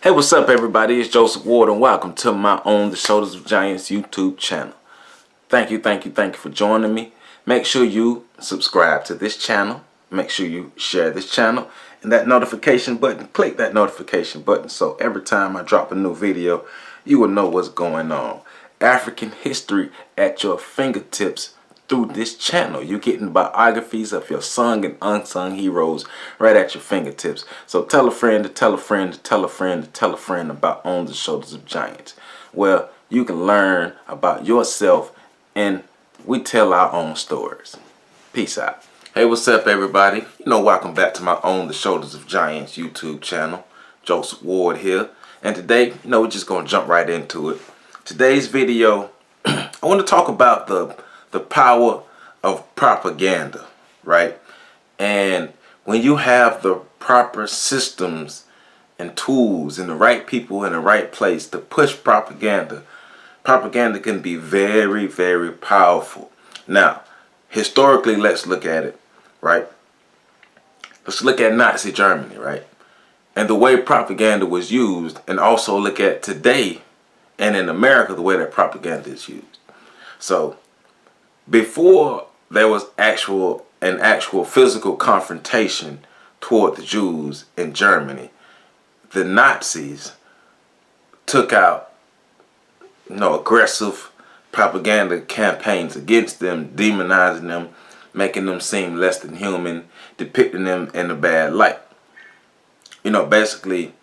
Hey, what's up, everybody? It's Joseph Ward, and welcome to my own The Shoulders of Giants YouTube channel. Thank you for joining me. Make sure you subscribe to this channel. Make sure you share this channel. And that notification button, click that notification button so every time I drop a new video, you will know what's going on. African history at your fingertips through this channel. You're getting biographies of your sung and unsung heroes right at your fingertips. So tell a friend to tell a friend to tell a friend to tell a friend about On the Shoulders of Giants, where you can learn about yourself and we tell our own stories. Peace out. Hey, what's up, everybody? Welcome back to my On the Shoulders of Giants YouTube channel. Joseph Ward here. And today, we're just going to jump right into it. Today's video, I want to talk about the power of propaganda, right? And when you have the proper systems and tools and the right people in the right place to push propaganda, propaganda can be very, very powerful. Now, historically, let's look at it, right? Let's look at Nazi Germany, right? And the way propaganda was used, and also look at today and in America, the way that propaganda is used. So, before there was an actual physical confrontation toward the Jews in Germany, the Nazis took out aggressive propaganda campaigns against them, demonizing them, making them seem less than human, depicting them in a bad light. Basically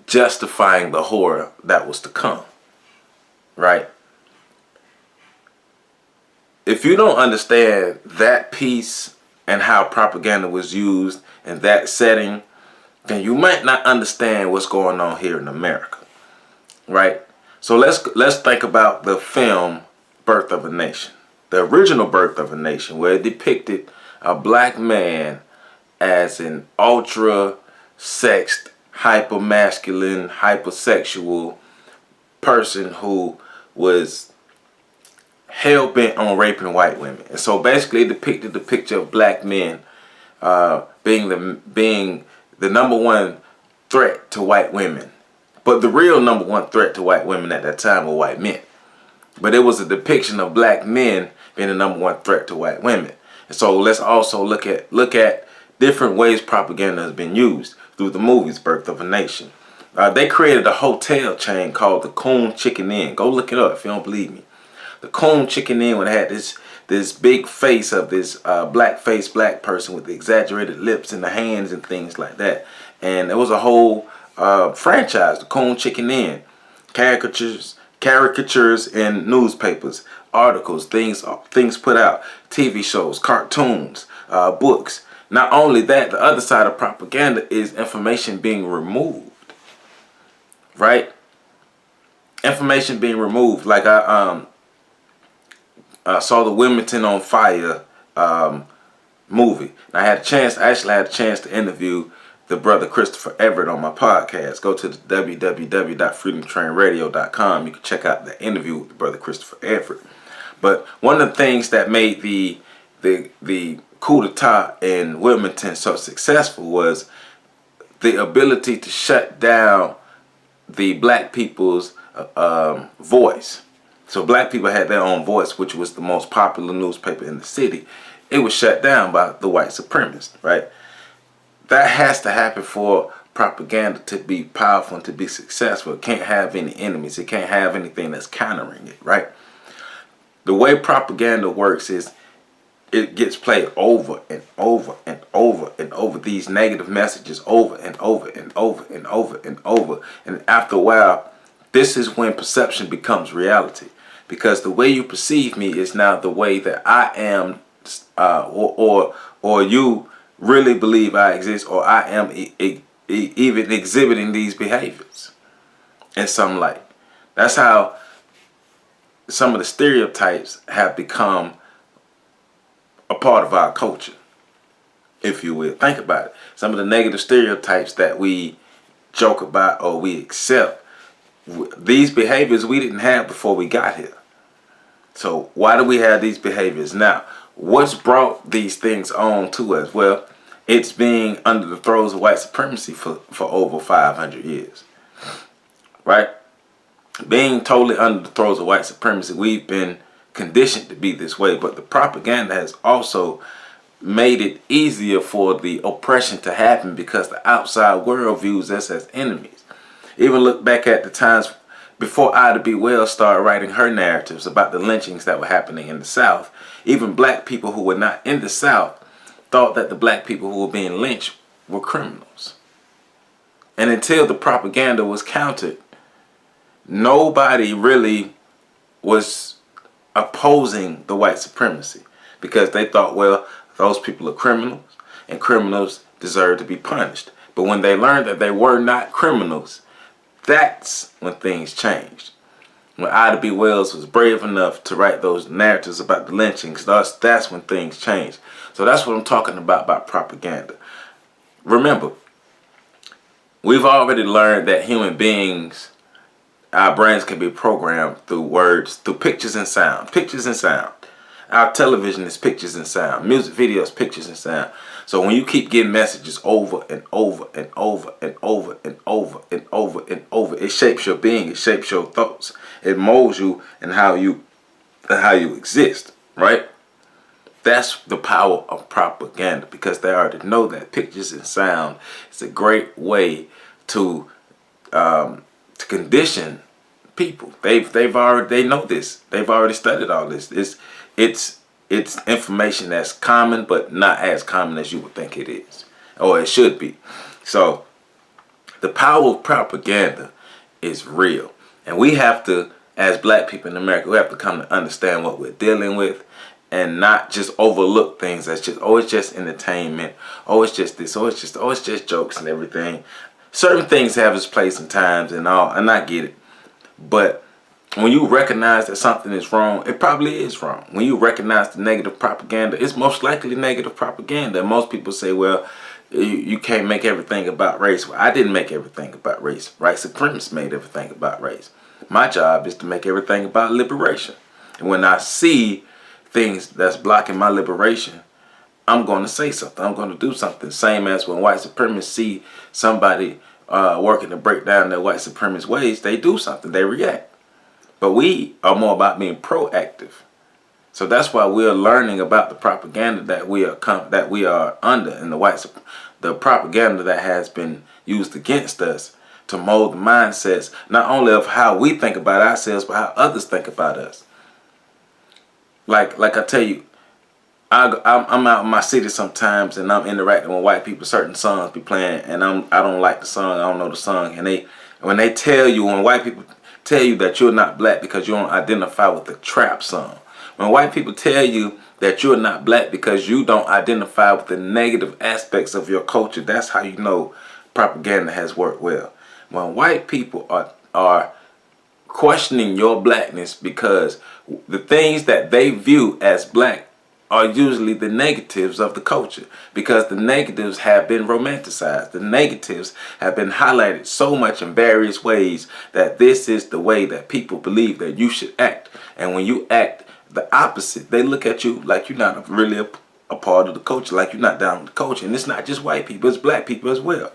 justifying the horror that was to come, right? If you don't understand that piece and how propaganda was used in that setting, then you might not understand what's going on here in America, right? So let's think about the film Birth of a Nation, the original Birth of a Nation, where it depicted a black man as an ultra-sexed, hyper-masculine, hypersexual person who was hell-bent on raping white women. And so basically it depicted the picture of black men being the number one threat to white women. But the real number one threat to white women at that time were white men. But it was a depiction of black men being the number one threat to white women. And so let's also look at different ways propaganda has been used through the movies Birth of a Nation. They created a hotel chain called the Coon Chicken Inn. Go look it up if you don't believe me. The Coon Chicken Inn, when it had this big face of this black person with the exaggerated lips and the hands and things like that. And it was a whole franchise, the Coon Chicken Inn. Caricatures in newspapers, articles, things put out, TV shows, cartoons, books. Not only that, the other side of propaganda is information being removed, right? Information being removed. Like I saw the Wilmington on Fire movie. And I actually had a chance to interview the brother Christopher Everett on my podcast. Go to www.freedomtrainradio.com. You can check out the interview with the brother Christopher Everett. But one of the things that made the coup d'etat in Wilmington so successful was the ability to shut down the black people's voice. So black people had their own voice, which was the most popular newspaper in the city. It was shut down by the white supremacists, right? That has to happen for propaganda to be powerful and to be successful. It can't have any enemies. It can't have anything that's countering it, right? The way propaganda works is it gets played over and over and over and over. These negative messages over and over and over and over and over. And after a while, this is when perception becomes reality. Because the way you perceive me is now the way that I am, or you really believe I exist, or I am even exhibiting these behaviors in some light. That's how some of the stereotypes have become a part of our culture, if you will. Think about it. Some of the negative stereotypes that we joke about or we accept, these behaviors we didn't have before we got here. So why do we have these behaviors now? What's brought these things on to us? Well, it's being under the throes of white supremacy for over 500 years, right? Being totally under the throes of white supremacy, we've been conditioned to be this way, but the propaganda has also made it easier for the oppression to happen because the outside world views us as enemies. Even look back at the times before Ida B. Wells started writing her narratives about the lynchings that were happening in the South. Even black people who were not in the South thought that the black people who were being lynched were criminals. And until the propaganda was countered, nobody really was opposing the white supremacy because they thought, well, those people are criminals and criminals deserve to be punished. But when they learned that they were not criminals, that's when things changed. When Ida B. Wells was brave enough to write those narratives about the lynchings, that's when things changed. So that's what I'm talking about propaganda. Remember, we've already learned that human beings, our brains can be programmed through words, through pictures and sound. Pictures and sound. Our television is pictures and sound. Music videos, pictures and sound. So when you keep getting messages over and over and over and over and over and over and over, it shapes your being. It shapes your thoughts. It molds you and how you exist, right? That's the power of propaganda, because they already know that pictures and sound is a great way to condition people. They know this. They've already studied all this. It's information that's common, but not as common as you would think it is, or it should be. So the power of propaganda is real, and we have to, as black people in America, we have to come to understand what we're dealing with, and not just overlook things that's just, oh, it's just entertainment, oh, it's just this, oh, it's just jokes and everything. Certain things have its place and times and all, and I get it. But when you recognize that something is wrong, it probably is wrong. When you recognize the negative propaganda, it's most likely negative propaganda. And most people say, well, you can't make everything about race. Well, I didn't make everything about race. White supremacists made everything about race. My job is to make everything about liberation. And when I see things that's blocking my liberation, I'm going to say something. I'm going to do something. Same as when white supremacists see somebody working to break down their white supremacist ways, they do something. They react. But we are more about being proactive. So that's why we're learning about the propaganda that we are under, and the propaganda that has been used against us to mold the mindsets, not only of how we think about ourselves, but how others think about us. Like I tell you, I'm out in my city sometimes, and I'm interacting with white people. Certain songs be playing, and I don't like the song. I don't know the song, and when white people tell you that you're not black because you don't identify with the trap song. When white people tell you that you're not black because you don't identify with the negative aspects of your culture, that's how you know propaganda has worked well. When white people are questioning your blackness because the things that they view as black are usually the negatives of the culture, because the negatives have been romanticized. The negatives have been highlighted so much in various ways that this is the way that people believe that you should act. And when you act the opposite, they look at you like you're not really a part of the culture, like you're not down with the culture. And it's not just white people, it's black people as well.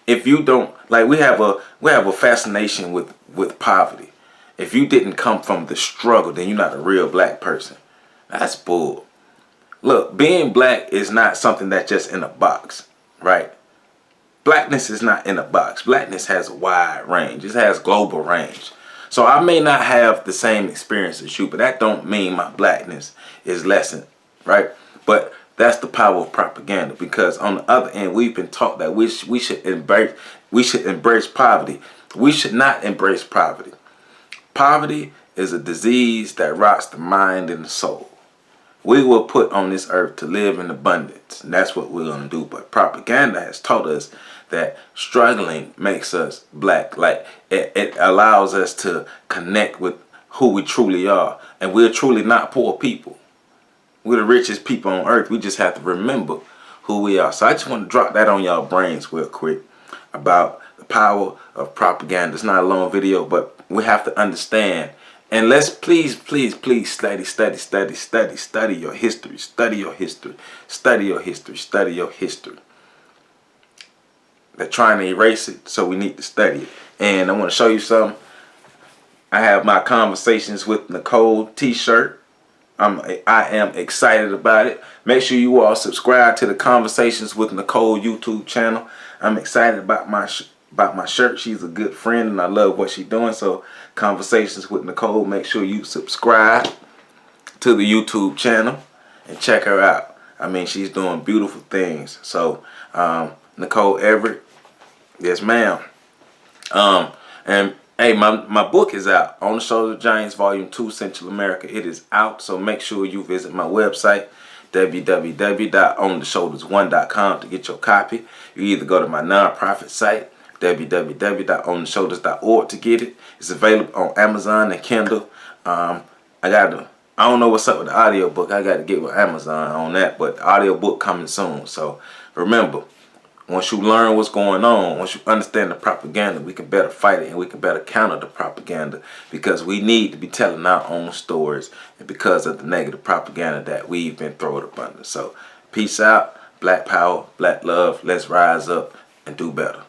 If you don't, like, we have a fascination with poverty. If you didn't come from the struggle, then you're not a real black person. That's bull. Look, being black is not something that's just in a box, right? Blackness is not in a box. Blackness has a wide range. It has global range. So I may not have the same experience as you, but that don't mean my blackness is lessened, right? But that's the power of propaganda, because on the other end, we've been taught that we should embrace poverty. We should not embrace poverty. Poverty is a disease that rots the mind and the soul. We were put on this earth to live in abundance, and that's what we're going to do. But propaganda has taught us that struggling makes us black. Like, it allows us to connect with who we truly are. And we're truly not poor people. We're the richest people on earth. We just have to remember who we are. So I just want to drop that on y'all brains real quick about the power of propaganda. It's not a long video, but we have to understand And let's please study your history. Study your history. Study your history. Study your history. They're trying to erase it, so we need to study it. And I want to show you something. I have my Conversations with Nicole t-shirt. I am excited about it. Make sure you all subscribe to the Conversations with Nicole YouTube channel. I'm excited about my shirt. She's a good friend and I love what she's doing. So Conversations with Nicole, make sure you subscribe to the YouTube channel and check her out. I mean, she's doing beautiful things. So Nicole Everett, yes ma'am. And hey, my book is out, On the Shoulders of Giants Volume 2, Central America. It is out, so make sure you visit my website, www.ontheshoulders1.com, to get your copy. You either go to my nonprofit site, www.ontheshoulders.org, to get it. It's available on Amazon and Kindle. I don't know what's up with the audiobook. I got to get with Amazon on that, but the audiobook coming soon. So remember, once you learn what's going on, once you understand the propaganda, we can better fight it and we can better counter the propaganda, because we need to be telling our own stories, and because of the negative propaganda that we've been thrown up under. So peace out, black power, black love. Let's rise up and do better.